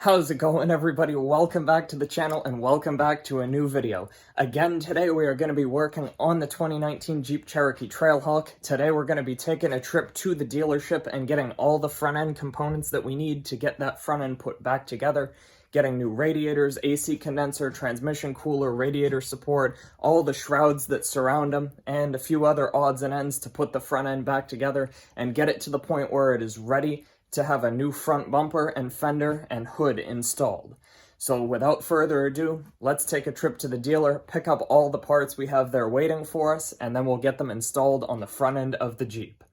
How's it going, everybody? Welcome back to the channel and welcome back to a new video. Again, today we are going to be working on the 2019 Jeep Cherokee Trailhawk. Today we're going to be taking a trip to the dealership and getting all the front end components that we need to get that front end put back together. Getting new radiators, AC condenser, transmission cooler, radiator support, all the shrouds that surround them, and a few other odds and ends to put the front end back together and get it to the point where it is ready to have a new front bumper and fender and hood installed. So without further ado, let's take a trip to the dealer, pick up all the parts we have there waiting for us, and then we'll get them installed on the front end of the Jeep.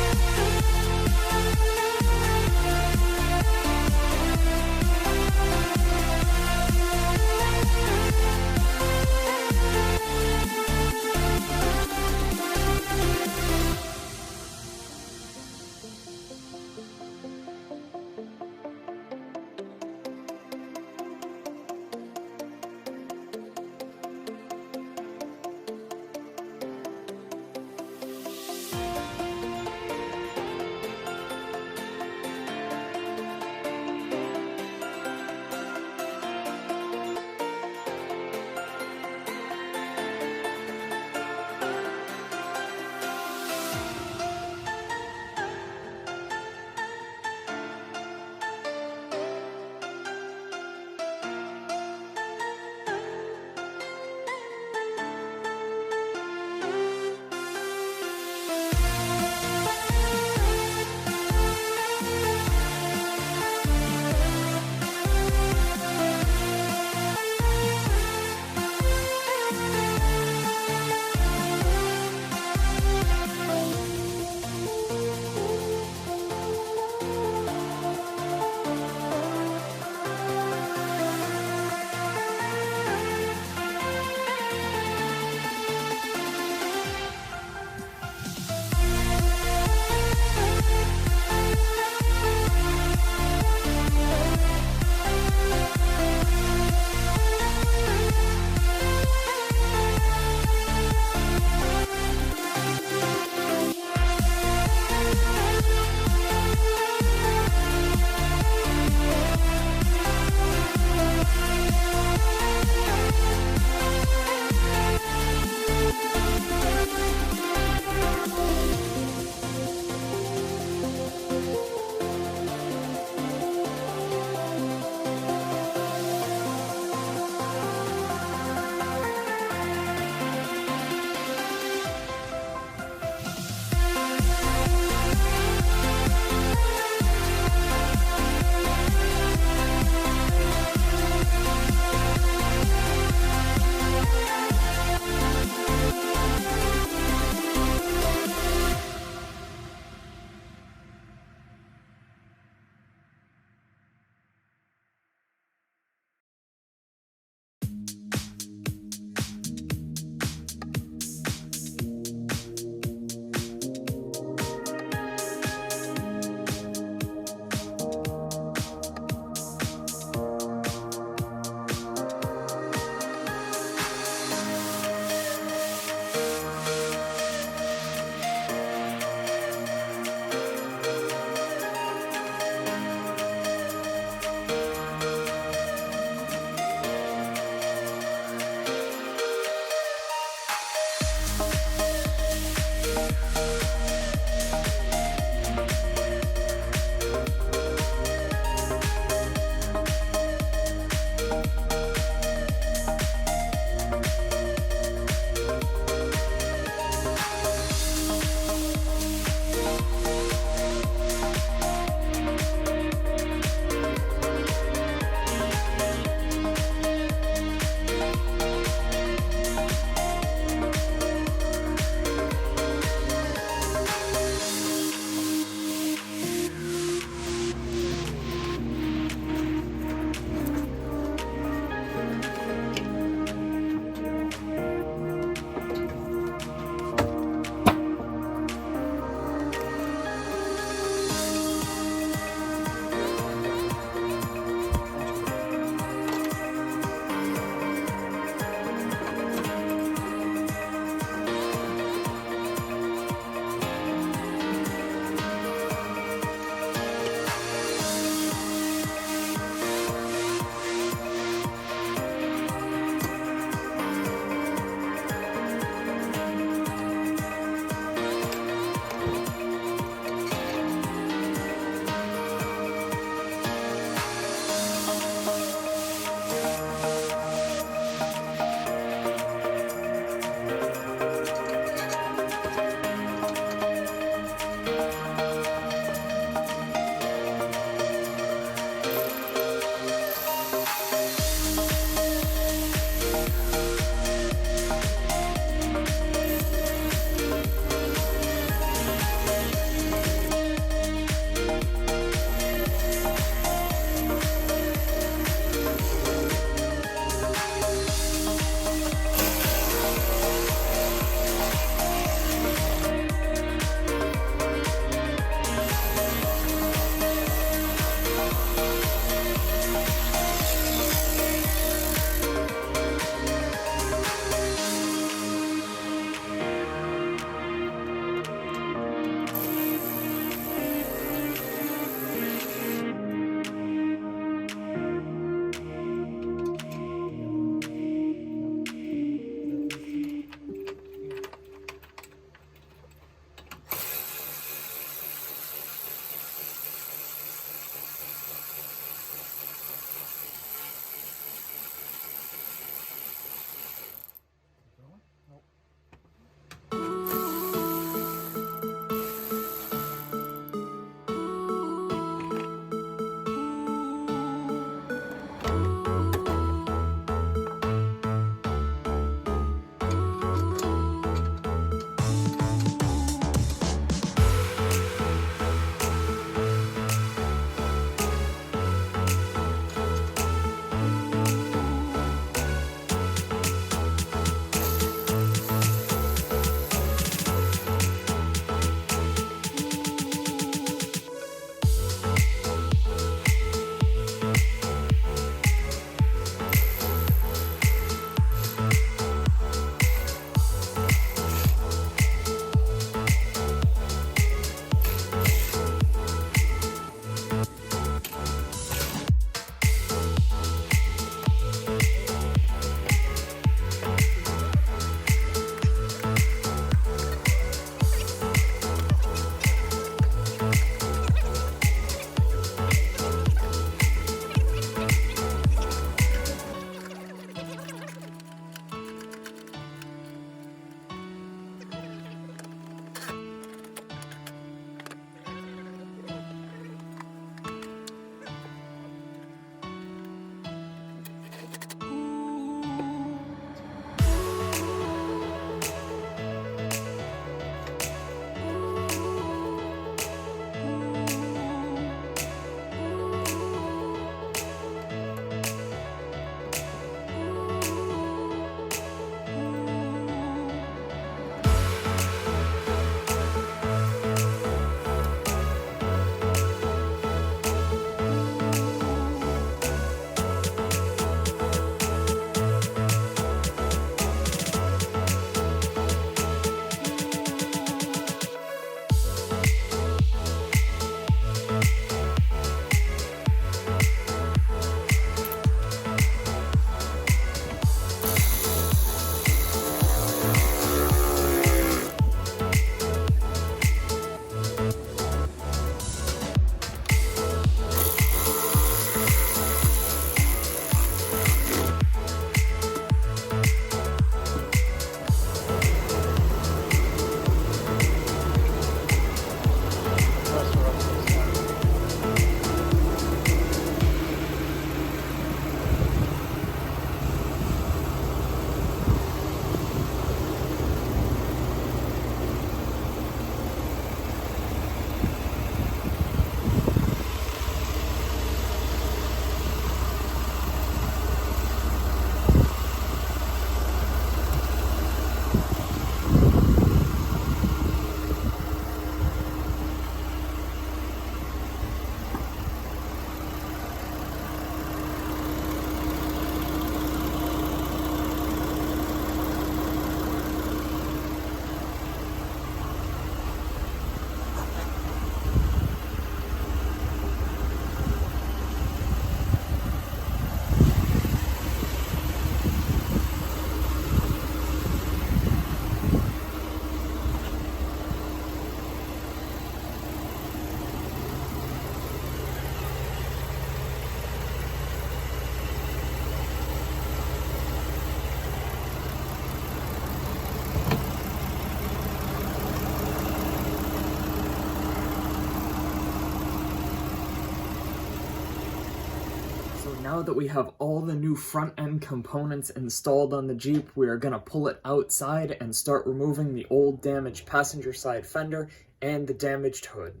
Now that we have all the new front end components installed on the Jeep, we are going to pull it outside and start removing the old damaged passenger side fender and the damaged hood.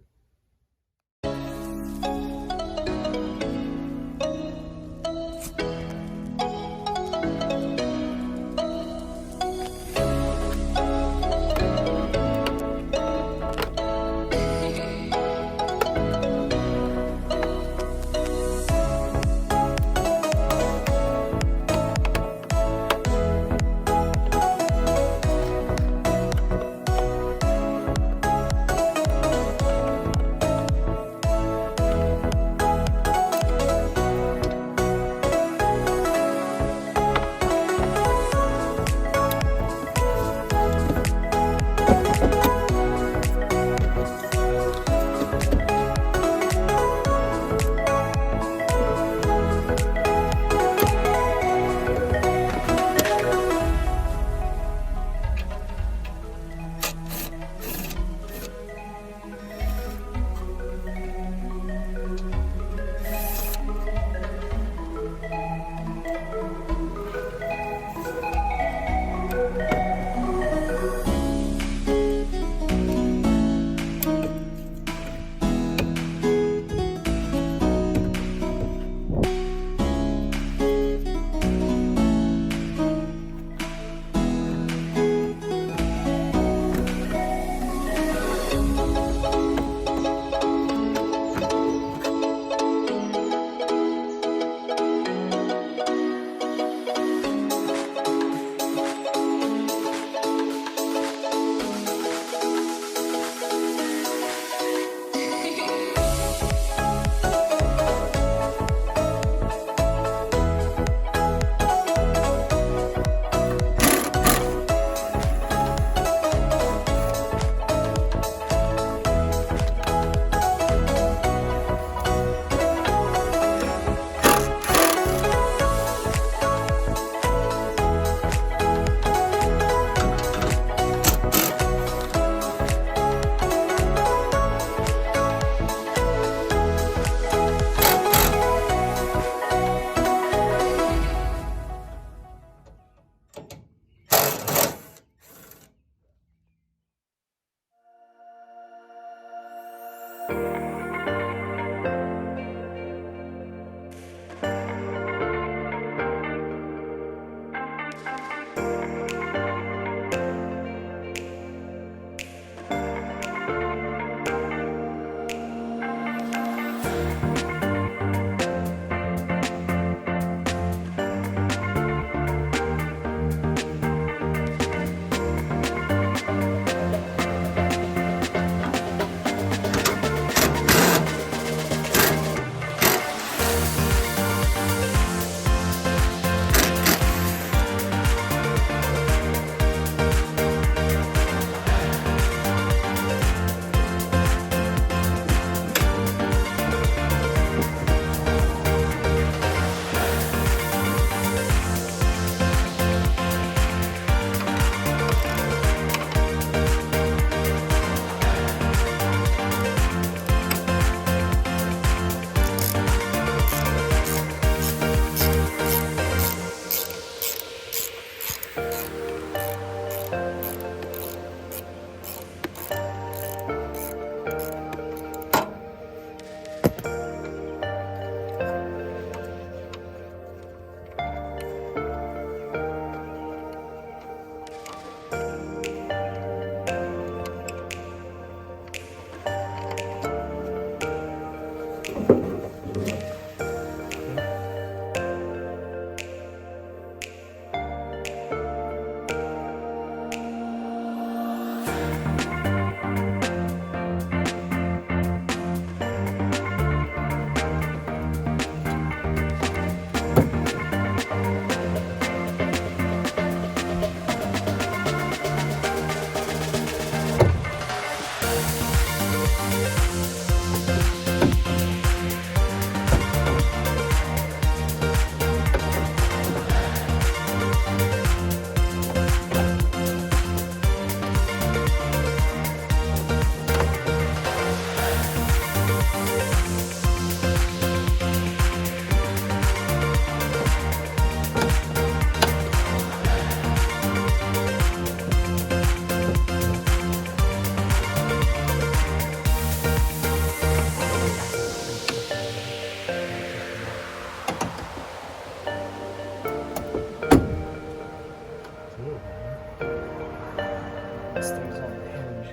This thing's on the hinge.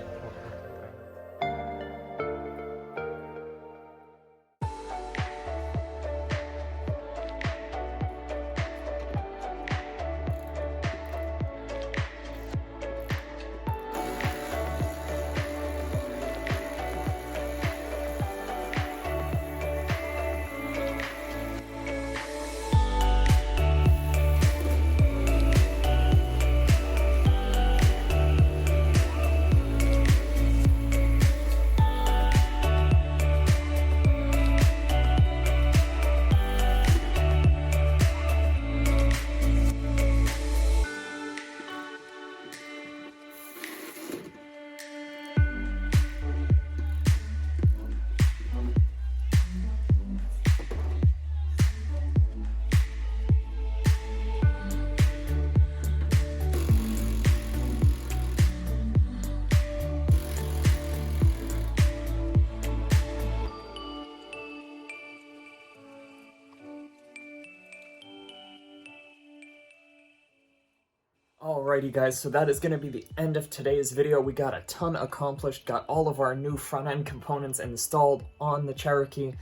Alrighty guys, so that is going to be the end of today's video. We got a ton accomplished, got all of our new front end components installed on the Cherokee.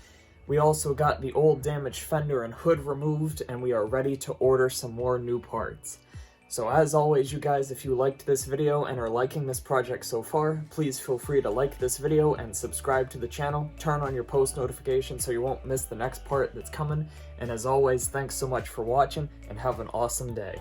We also got the old damaged fender and hood removed, and we are ready to order some more new parts. So as always, you guys, if you liked this video and are liking this project so far, please feel free to like this video and subscribe to the channel. Turn on your post notifications so you won't miss the next part that's coming. And as always, thanks so much for watching and have an awesome day.